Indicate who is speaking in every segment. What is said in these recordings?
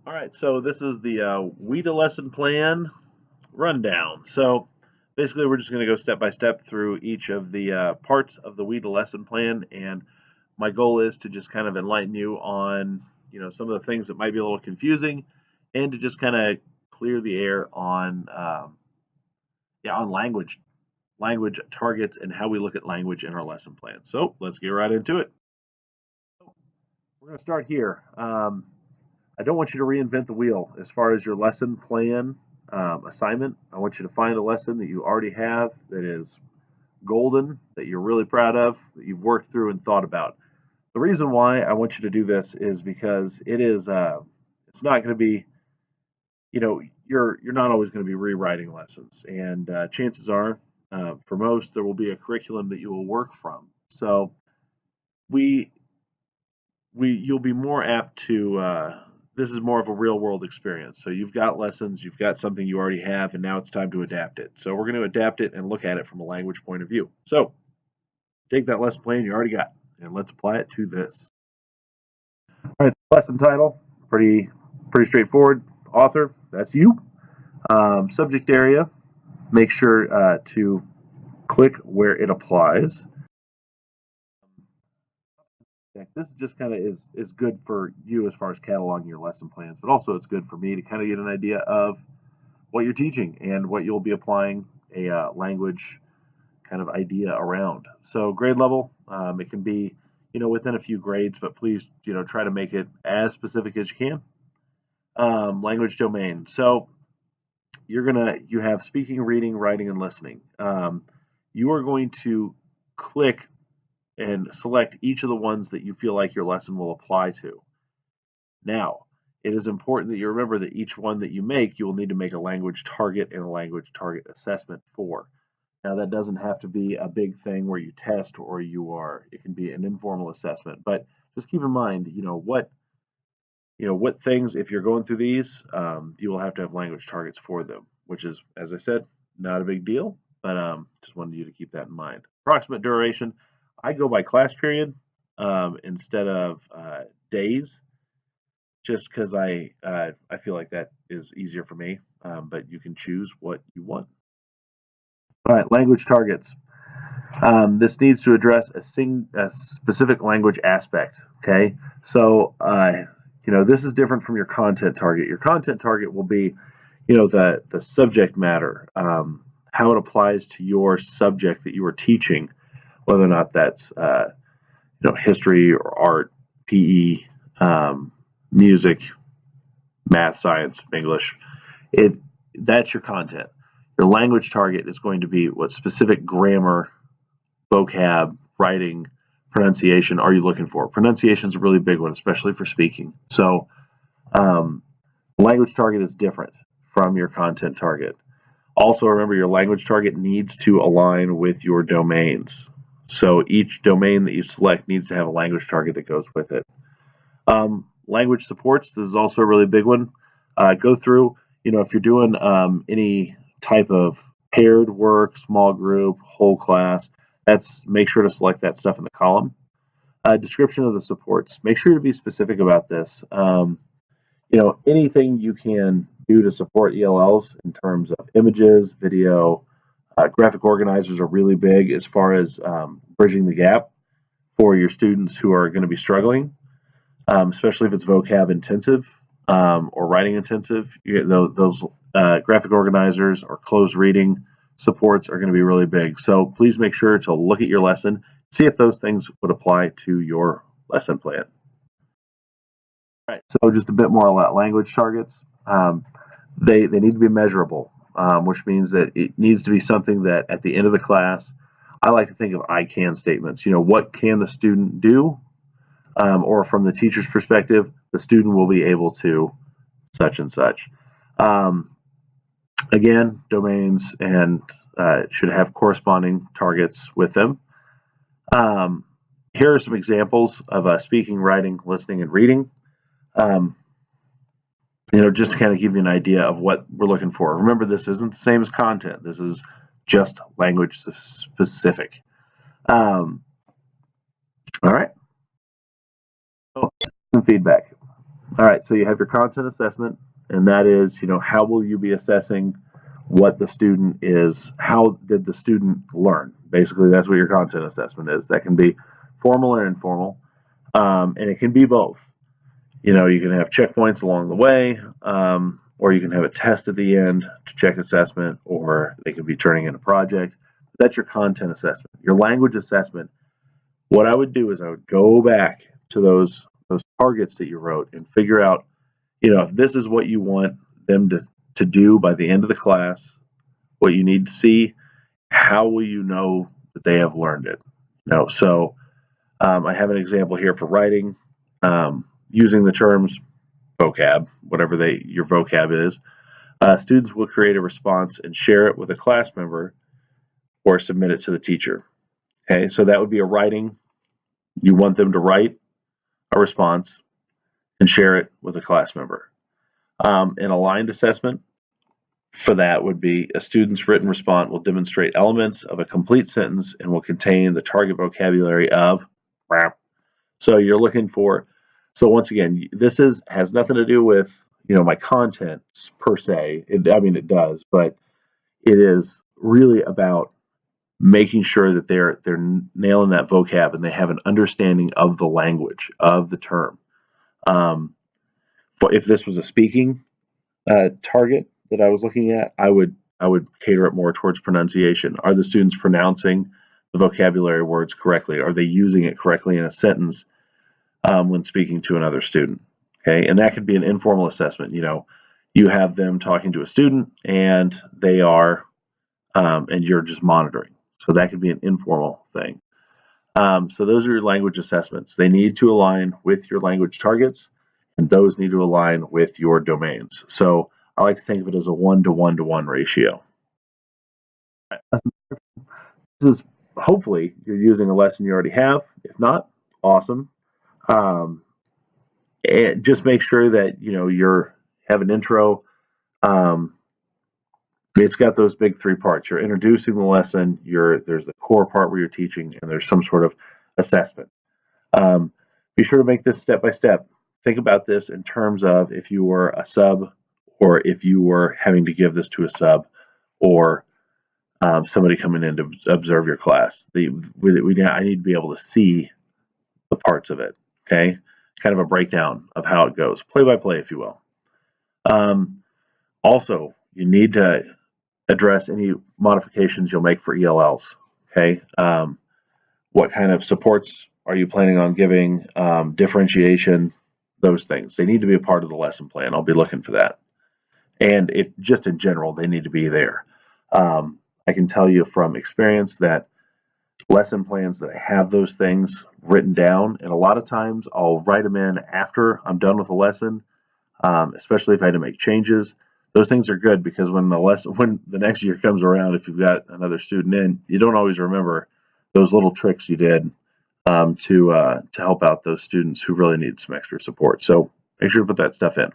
Speaker 1: All right, so this is the Wida lesson plan rundown. So basically, we're just going to go step by step through each of the parts of the Wida lesson plan, and my goal is to just kind of enlighten you on some of the things that might be a little confusing, and to just kind of clear the air on on language targets and how we look at language in our lesson plan. So let's get right into it. We're going to start here. I don't want you to reinvent the wheel as far as your lesson plan assignment. I want you to find a lesson that you already have that is golden, that you're really proud of, that you've worked through and thought about. The reason why I want you to do this is because it's not going to be, you're not always going to be rewriting lessons, and chances are, for most, there will be a curriculum that you will work from. So we you'll be more apt to this is more of a real world experience. So you've got lessons, you've got something you already have, and now it's time to adapt it. So we're going to adapt it and look at it from a language point of view. So take that lesson plan you already got and let's apply it to this. All right, lesson title, pretty straightforward. Author, that's you. Subject area, make sure to click where it applies. This is just kind of is good for you as far as cataloging your lesson plans, but also it's good for me to kind of get an idea of what you're teaching and what you'll be applying a language kind of idea around. So grade level, it can be within a few grades, but please try to make it as specific as you can. Language domain. So you have speaking, reading, writing, and listening. You are going to click and select each of the ones that you feel like your lesson will apply to. Now, it is important that you remember that each one that you make, you will need to make a language target and a language target assessment for. Now, that doesn't have to be a big thing where you test or it can be an informal assessment, but just keep in mind, what things, if you're going through these, you will have to have language targets for them, which is, as I said, not a big deal, but just wanted you to keep that in mind. Approximate duration, I go by class period instead of days, just because I feel like that is easier for me, but you can choose what you want. All right, language targets. This needs to address a specific language aspect. Okay, so this is different from your content target. Your content target will be, the subject matter, how it applies to your subject that you are teaching, whether or not that's history or art, PE, music, math, science, English. That's your content. Your language target is going to be what specific grammar, vocab, writing, pronunciation are you looking for? Pronunciation is a really big one, especially for speaking. So language target is different from your content target. Also, remember your language target needs to align with your domains. So each domain that you select needs to have a language target that goes with it. Language supports, this is also a really big one. Go through, if you're doing any type of paired work, small group, whole class, make sure to select that stuff in the column. Description of the supports. Make sure to be specific about this. Anything you can do to support ELLs in terms of images, video, graphic organizers are really big as far as bridging the gap for your students who are going to be struggling, especially if it's vocab intensive or writing intensive. Those graphic organizers or closed reading supports are going to be really big. So please make sure to look at your lesson, see if those things would apply to your lesson plan. All right, so just a bit more about language targets. They need to be measurable, which means that it needs to be something that at the end of the class, I like to think of I can statements. What can the student do? Or from the teacher's perspective, the student will be able to such and such. Again, domains and should have corresponding targets with them. Here are some examples of speaking, writing, listening, and reading. Just to kind of give you an idea of what we're looking for. Remember, this isn't the same as content. This is just language specific. All right. So, some feedback. All right, so you have your content assessment, and that is, how will you be assessing what the student is, how did the student learn? Basically, that's what your content assessment is. That can be formal or informal, and it can be both. You can have checkpoints along the way, or you can have a test at the end to check assessment, or they can be turning in a project. That's your content assessment. Your language assessment, what I would do is I would go back to those targets that you wrote and figure out, if this is what you want them to do by the end of the class, what you need to see, how will you know that they have learned it? So I have an example here for writing, using the terms vocab, whatever your vocab is. Students will create a response and share it with a class member or submit it to the teacher. Okay, so that would be a writing. You want them to write a response and share it with a class member. An aligned assessment for that would be a student's written response will demonstrate elements of a complete sentence and will contain the target vocabulary of. So you're looking for. So once again, this has nothing to do with my content per se. It does, but it is really about making sure that they're nailing that vocab and they have an understanding of the language of the term. If this was a speaking target that I was looking at, I would cater it more towards pronunciation. Are the students pronouncing the vocabulary words correctly? Are they using it correctly in a sentence when speaking to another student? Okay, and that could be an informal assessment. You have them talking to a student, and they are, and you're just monitoring. So that could be an informal thing. So those are your language assessments. They need to align with your language targets, and those need to align with your domains. So I like to think of it as a 1-to-1-to-1 ratio. This is hopefully you're using a lesson you already have. If not, awesome. Um, and just make sure that you're have an intro. Um, it's got those big three parts. You're introducing the lesson. There's the core part where you're teaching, and there's some sort of assessment. Um, be sure to make this step by step. Think about this in terms of if you were a sub, or if you were having to give this to a sub, or somebody coming in to observe your class. I need to be able to see the parts of it. Okay, kind of a breakdown of how it goes, play by play, if you will. Also, you need to address any modifications you'll make for ELLs. Okay, what kind of supports are you planning on giving? Differentiation, those things. They need to be a part of the lesson plan. I'll be looking for that. And just in general, they need to be there. I can tell you from experience that lesson plans that have those things written down, and a lot of times I'll write them in after I'm done with a lesson, especially if I had to make changes. Those things are good because when the next year comes around, if you've got another student in, you don't always remember those little tricks you did to help out those students who really need some extra support. So make sure to put that stuff in.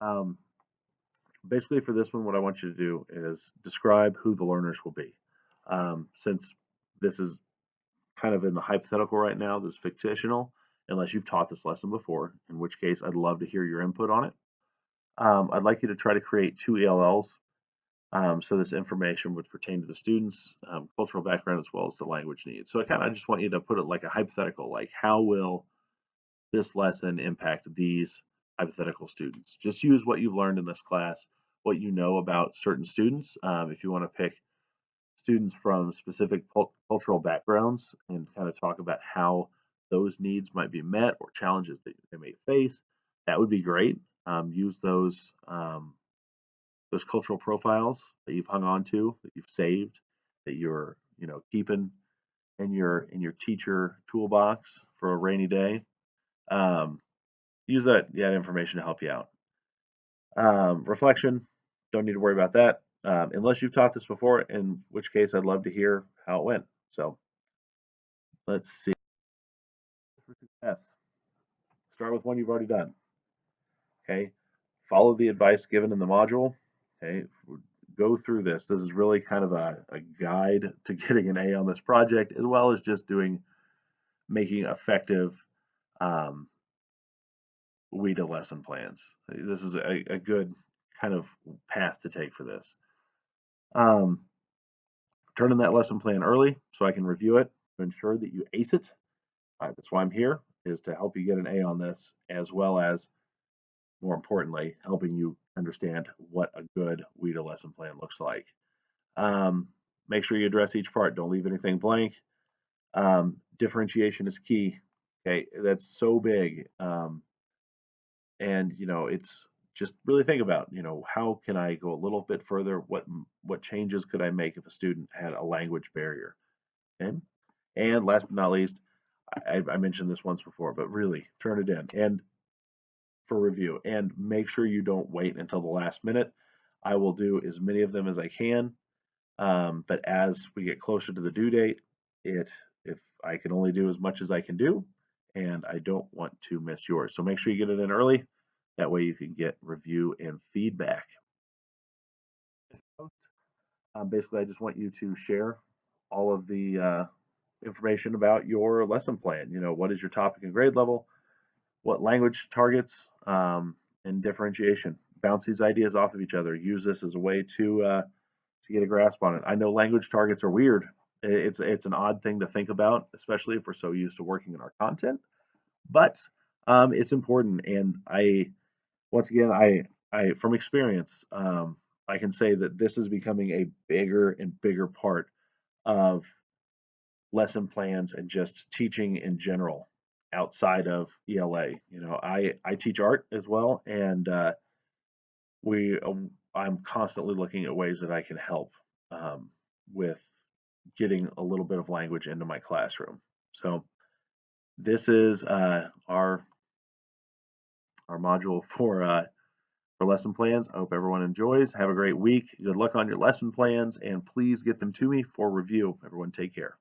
Speaker 1: Um, Basically, for this one, what I want you to do is describe who the learners will be. Since this is kind of in the hypothetical right now, this is fictional, unless you've taught this lesson before, in which case I'd love to hear your input on it. I'd like you to try to create 2 ELLs. So this information would pertain to the students' cultural background as well as the language needs. So I just want you to put it like a hypothetical, like how will this lesson impact these hypothetical students? Just use what you've learned in this class, what you know about certain students. If you want to pick students from specific cultural backgrounds and kind of talk about how those needs might be met or challenges that they may face, that would be great. Use those cultural profiles that you've hung on to, that you've saved, that you're keeping in your teacher toolbox for a rainy day. Um, Use that information to help you out. Reflection, don't need to worry about that unless you've taught this before, in which case I'd love to hear how it went. So let's see. For success, start with one you've already done. Okay, follow the advice given in the module. Okay, go through this. This is really kind of a guide to getting an A on this project, as well as just making effective Wida lesson plans. This is a good kind of path to take for this. Um, Turn in that lesson plan early so I can review it to ensure that you ace it. That's why I'm here, is to help you get an A on this, as well as, more importantly, helping you understand what a good Wida lesson plan looks like. Um, Make sure you address each part. Don't leave anything blank. Differentiation is key. Okay, that's so big. And it's just really think about, how can I go a little bit further? What changes could I make if a student had a language barrier? Okay. And last but not least, I mentioned this once before, but really turn it in and for review, and make sure you don't wait until the last minute. I will do as many of them as I can, but as we get closer to the due date, it if I can only do as much as I can do, and I don't want to miss yours. So make sure you get it in early. That way you can get review and feedback. Basically, I just want you to share all of the information about your lesson plan. What is your topic and grade level? What language targets, and differentiation. Bounce these ideas off of each other. Use this as a way to get a grasp on it. I know language targets are weird. It's an odd thing to think about, especially if we're so used to working in our content. But it's important, and once again, I from experience, I can say that this is becoming a bigger and bigger part of lesson plans and just teaching in general outside of ELA. I teach art as well, and we I'm constantly looking at ways that I can help with getting a little bit of language into my classroom. So this is our module for lesson plans. I hope everyone enjoys. Have a great week. Good luck on your lesson plans, and please get them to me for review. Everyone, take care.